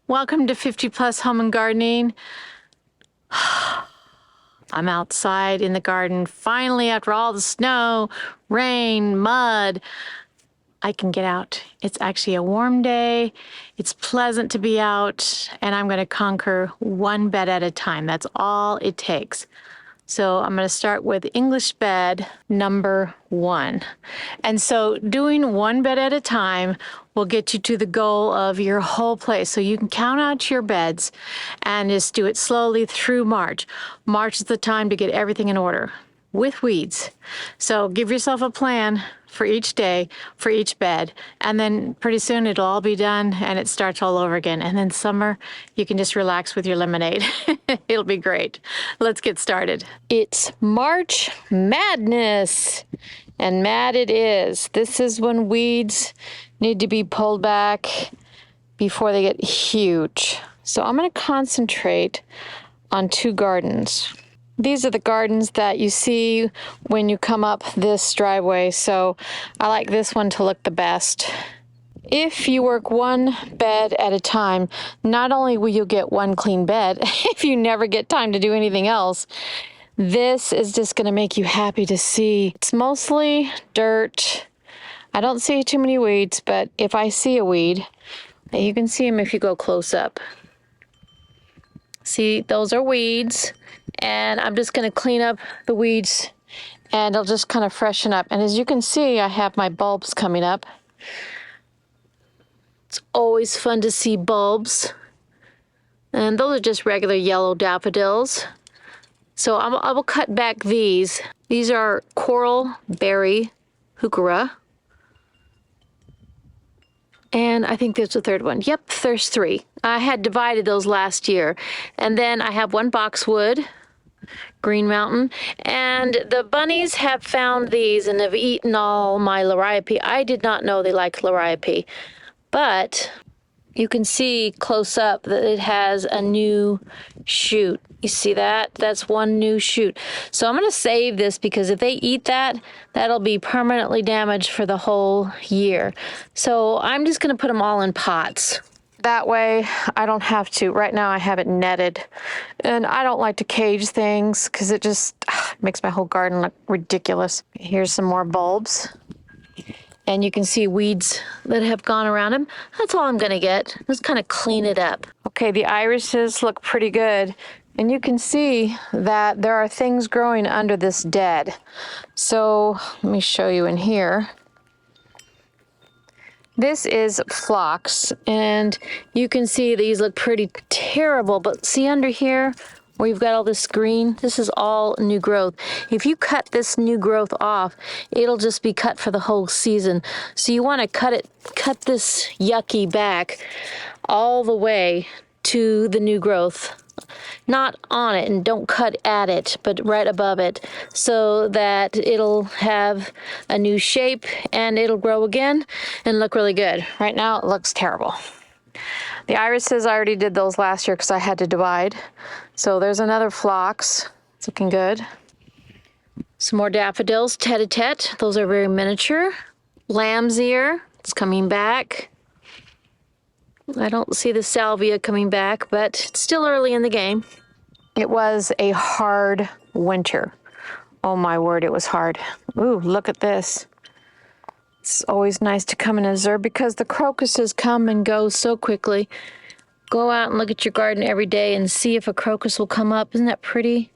Welcome to 50 Plus Home and Gardening. I'm outside in the garden. Finally, after all the snow, rain, mud, I can get out. It's actually a warm day. It's pleasant to be out, and I'm going to conquer one bed at a time. That's all it takes. So I'm going to start with English bed number 1. And so doing one bed at a time will get you to the goal of your whole place. So you can count out your beds and just do it slowly through March. March is the time to get everything in order with weeds. So give yourself a plan for each day, for each bed, and then pretty soon it'll all be done and it starts all over again. And then summer, you can just relax with your lemonade. It'll be great. Let's get started. It's March Madness, and mad it is. This is when weeds need to be pulled back before they get huge. So I'm going to concentrate on 2 gardens. These are the gardens that you see when you come up this driveway, so I like this one to look the best. If you work one bed at a time, not only will you get one clean bed, if you never get time to do anything else, this is just going to make you happy to see. It's mostly dirt. I don't see too many weeds, but if I see a weed, you can see them if you go close up. See, those are weeds. And I'm just going to clean up the weeds and it'll just kind of freshen up. And as you can see, I have my bulbs coming up. It's always fun to see bulbs. And those are just regular yellow daffodils. So I will cut back these. These are coral berry heuchera. And I think there's a third one. Yep, there's 3. I had divided those last year. And then I have one boxwood, Green Mountain, and the bunnies have found these and have eaten all my liriope. I did not know they liked liriope, but you can see close up that it has a new shoot. You see that? That's one new shoot. So I'm going to save this because if they eat that, that'll be permanently damaged for the whole year. So I'm just going to put them all in pots. That way I don't have to. Right now I have it netted, and I don't like to cage things because it just makes my whole garden look ridiculous. Here's some more bulbs, and you can see weeds that have gone around them. That's all I'm gonna get. Just kind of clean it up. Okay, the irises look pretty good, and you can see that there are things growing under this dead. So let me show you in here. This is phlox, and you can see these look pretty terrible, but see under here where you've got all this green? This is all new growth. If you cut this new growth off, it'll just be cut for the whole season. So you want to cut this yucky back all the way to the new growth. Not on it, and don't cut at it, but right above it, so that it'll have a new shape and it'll grow again and look really good. Right now it looks terrible. The irises, I already did those last year because I had to divide. So there's another phlox. It's looking good. Some more daffodils, tete-a-tete. Those are very miniature. Lamb's ear, it's coming back. I don't see the salvia coming back, but it's still early in the game. It was a hard winter. Oh my word, it was hard. Ooh, look at this. It's always nice to come and observe because the crocuses come and go so quickly. Go out and look at your garden every day and see if a crocus will come up. Isn't that pretty?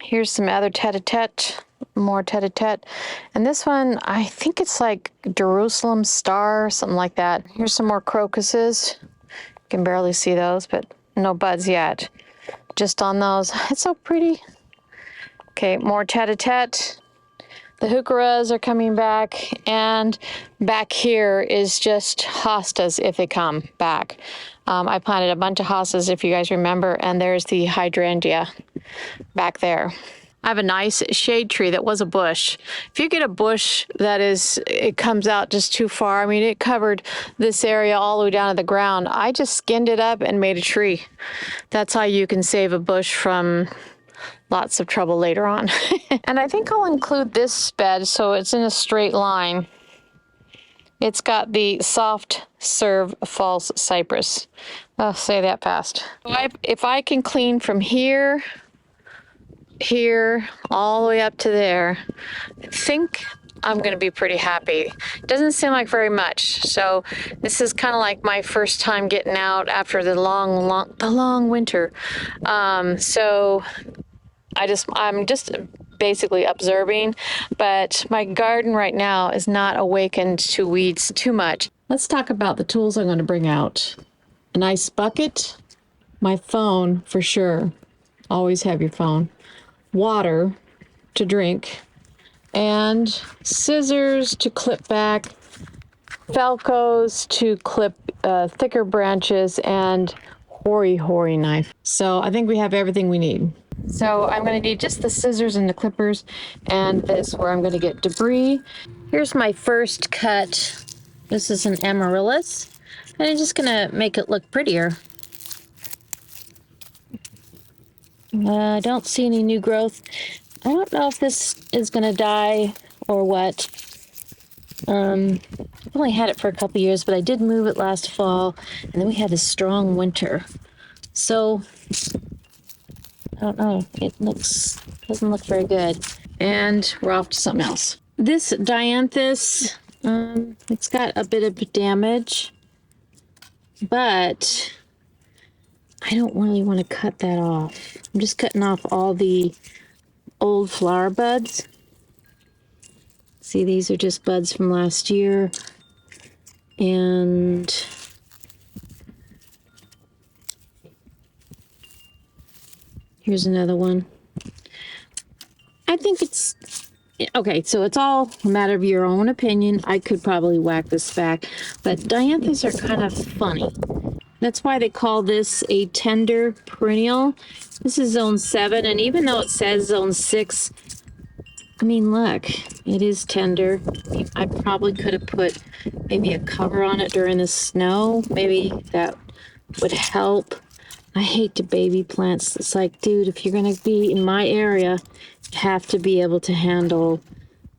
Here's some other tete-a-tete. More tete-a-tete. And this one, I think it's like Jerusalem Star, something like that. Here's some more crocuses. You can barely see those, but no buds yet. Just on those. It's so pretty. Okay, more tete-a-tete. The heucheras are coming back, and back here is just hostas if they come back. I planted a bunch of hostas, if you guys remember, and there's the hydrangea back there. I have a nice shade tree that was a bush. If you get a bush that it comes out just too far, I mean, it covered this area all the way down to the ground. I just skinned it up and made a tree. That's how you can save a bush from lots of trouble later on. And I think I'll include this bed so it's in a straight line. It's got the soft serve false cypress. I'll say that fast. If I can clean from here, all the way up to there, I think I'm going to be pretty happy. It doesn't seem like very much. So this is kind of like my first time getting out after the long winter. So I'm just basically observing, but my garden right now is not awakened to weeds too much. Let's talk about the tools I'm going to bring out. A nice bucket, my phone for sure. Always have your phone. Water to drink, and scissors to clip back, Falcos to clip thicker branches, and hori knife. So I think we have everything we need. So I'm going to need just the scissors and the clippers, and this where I'm going to get debris. Here's my first cut. This is an amaryllis, and I'm just going to make it look prettier. I don't see any new growth. I don't know if this is going to die or what. I've only had it for a couple years, but I did move it last fall, and then we had a strong winter. So, I don't know. It doesn't look very good. And we're off to something else. This dianthus, it's got a bit of damage, but I don't really want to cut that off. I'm just cutting off all the old flower buds. See, these are just buds from last year. And here's another one. I think it's okay, so it's all a matter of your own opinion. I could probably whack this back, but dianthus are kind of funny. That's why they call this a tender perennial. This is zone 7, and even though it says zone 6, I mean, look, it is tender. I probably could have put maybe a cover on it during the snow. Maybe that would help. I hate to baby plants. It's like, dude, if you're going to be in my area, you have to be able to handle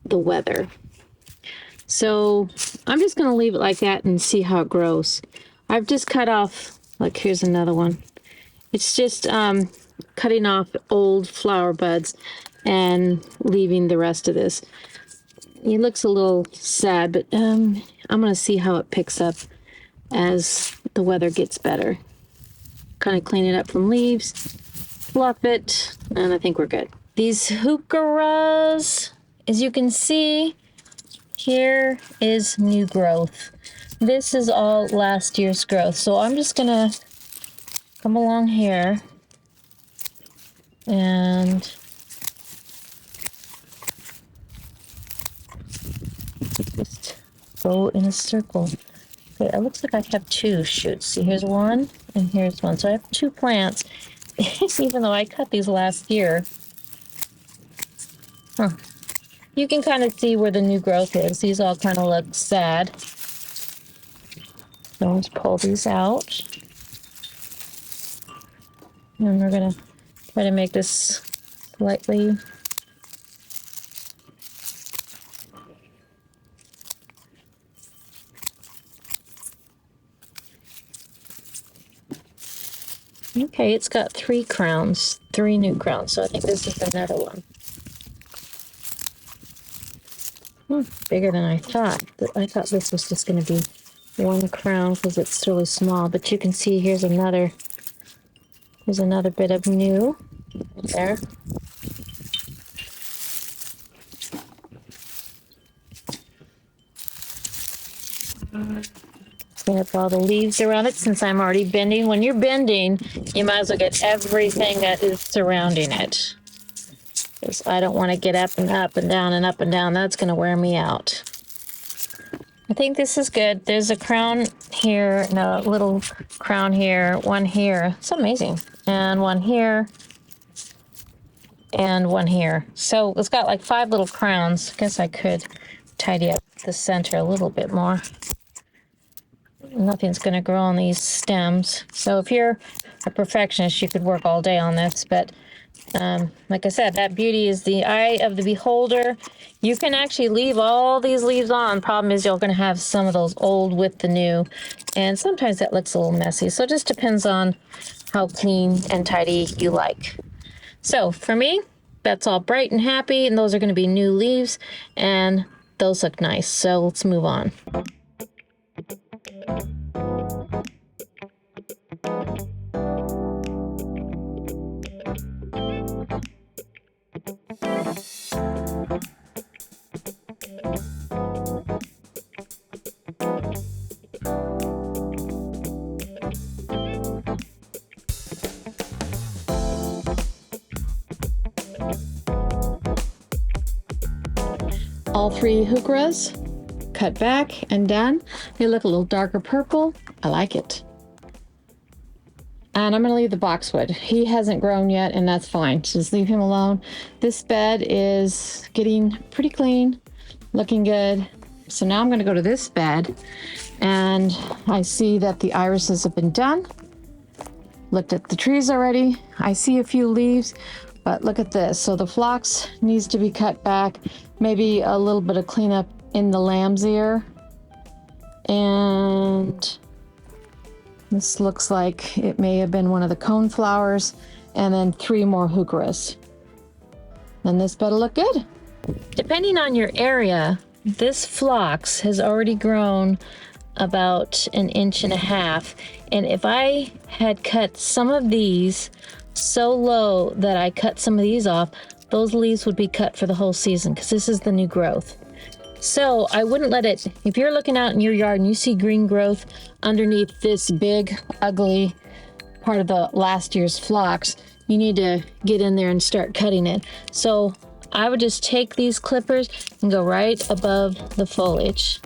the weather. So I'm just going to leave it like that and see how it grows. I've just cut off, look, here's another one. It's just cutting off old flower buds and leaving the rest of this. It looks a little sad, but I'm going to see how it picks up as the weather gets better. Kind of clean it up from leaves, fluff it, and I think we're good. These heucheras, as you can see, here is new growth. This is all last year's growth. So I'm just gonna come along here and just go in a circle. Okay, it looks like I have 2 shoots. See, here's one and here's one. So I have 2 plants, even though I cut these last year. Huh. You can kind of see where the new growth is. These all kind of look sad. So let's pull these out. And we're going to try to make this slightly okay, it's got 3 crowns, 3 new crowns. So I think this is another one. Bigger than I thought. I thought this was just going to be 1 crown because it's really small, but you can see here's another bit of new there. Clean up all the leaves around it since I'm already bending. When you're bending, you might as well get everything that is surrounding it. Because I don't want to get up and up and down and up and down. That's going to wear me out. I think this is good. There's a crown here and a little crown here, one here. It's amazing. And one here. And one here. So it's got like 5 little crowns. I guess I could tidy up the center a little bit more. nothing's going to grow on these stems. So if you're a perfectionist, you could work all day on this. But like I said, that beauty is the eye of the beholder. You can actually leave all these leaves on. Problem is you're going to have some of those old with the new. And sometimes that looks a little messy. So it just depends on how clean and tidy you like. So for me, that's all bright and happy. And those are going to be new leaves. And those look nice. So let's move on. All 3 heucheras cut back and done. They look a little darker purple. I like it. And I'm going to leave the boxwood. He hasn't grown yet, and that's fine. Just leave him alone. This bed is getting pretty clean, looking good. So now I'm going to go to this bed, and I see that the irises have been done. Looked at the trees already. I see a few leaves, but look at this. So the phlox needs to be cut back. Maybe a little bit of cleanup in the lamb's ear. And this looks like it may have been one of the cone flowers. And then 3 more heucheras. Then this better look good. Depending on your area, this phlox has already grown about 1.5 inches. And if I had cut some of these so low that I cut some of these off, those leaves would be cut for the whole season because this is the new growth. So I wouldn't let it, if you're looking out in your yard and you see green growth underneath this big, ugly part of the last year's phlox, you need to get in there and start cutting it. So I would just take these clippers and go right above the foliage.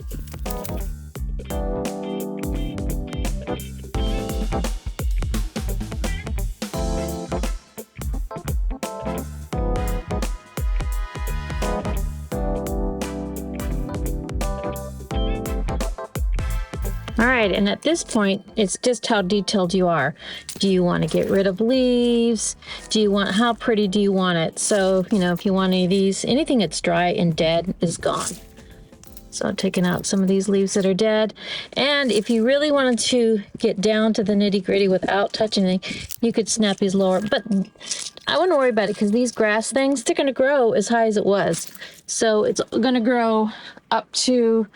All right, and at this point, it's just how detailed you are. Do you want to get rid of leaves? How pretty do you want it? So, if you want any of these, anything that's dry and dead is gone. So I'm taking out some of these leaves that are dead. And if you really wanted to get down to the nitty gritty without touching anything, you could snap these lower. But I wouldn't worry about it because these grass things, they're going to grow as high as it was. So it's going to grow up to,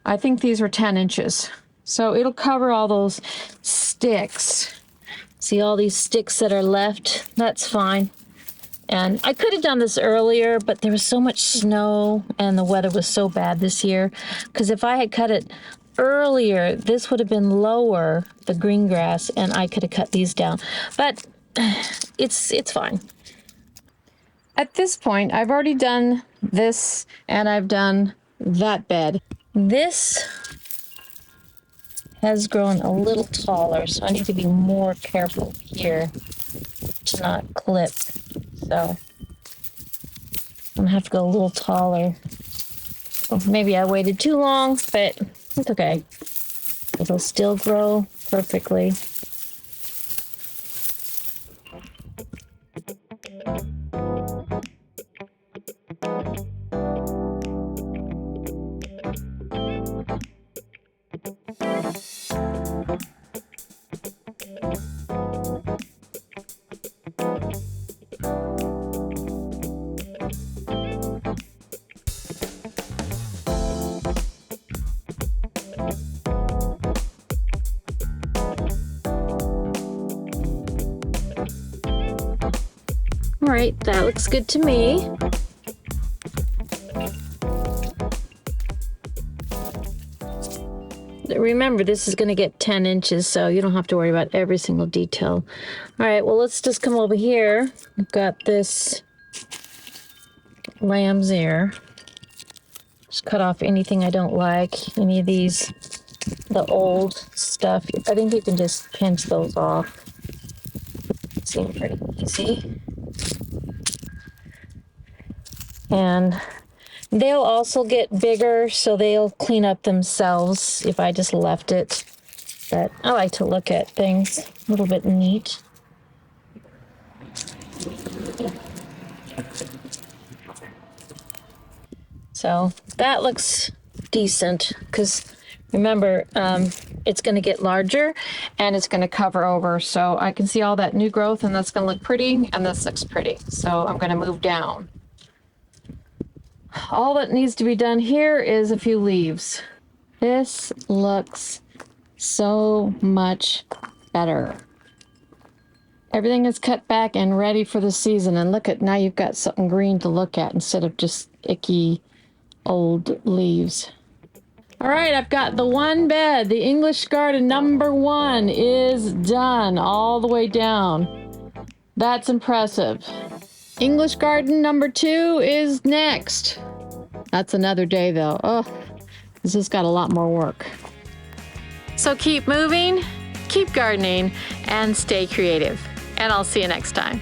I think these were 10 inches. So it'll cover all those sticks. See all these sticks that are left? That's fine. And I could have done this earlier, but there was so much snow and the weather was so bad this year. Because if I had cut it earlier, this would have been lower, the green grass, and I could have cut these down. But it's fine. At this point, I've already done this and I've done that bed. This has grown a little taller, so I need to be more careful here to not clip. So I'm gonna have to go a little taller. Or maybe I waited too long, but it's okay. It'll still grow perfectly. All right, that looks good to me. Remember, this is going to get 10 inches, so you don't have to worry about every single detail. All right, well, let's just come over here. I've got this lamb's ear. Just cut off anything I don't like, any of these, the old stuff. I think you can just pinch those off. Seems pretty easy. And they'll also get bigger, so they'll clean up themselves if I just left it. but I like to look at things a little bit neat. So that looks decent because remember, it's going to get larger and it's going to cover over. So I can see all that new growth and that's going to look pretty and this looks pretty. So I'm going to move down. All that needs to be done here is a few leaves. This looks so much better. Everything is cut back and ready for the season. And look at, now you've got something green to look at instead of just icky old leaves. All right, I've got the one bed. The English garden number 1 is done all the way down. That's impressive. English garden number 2 is next. That's another day though. Oh, this has got a lot more work. So keep moving, keep gardening, and stay creative. And I'll see you next time.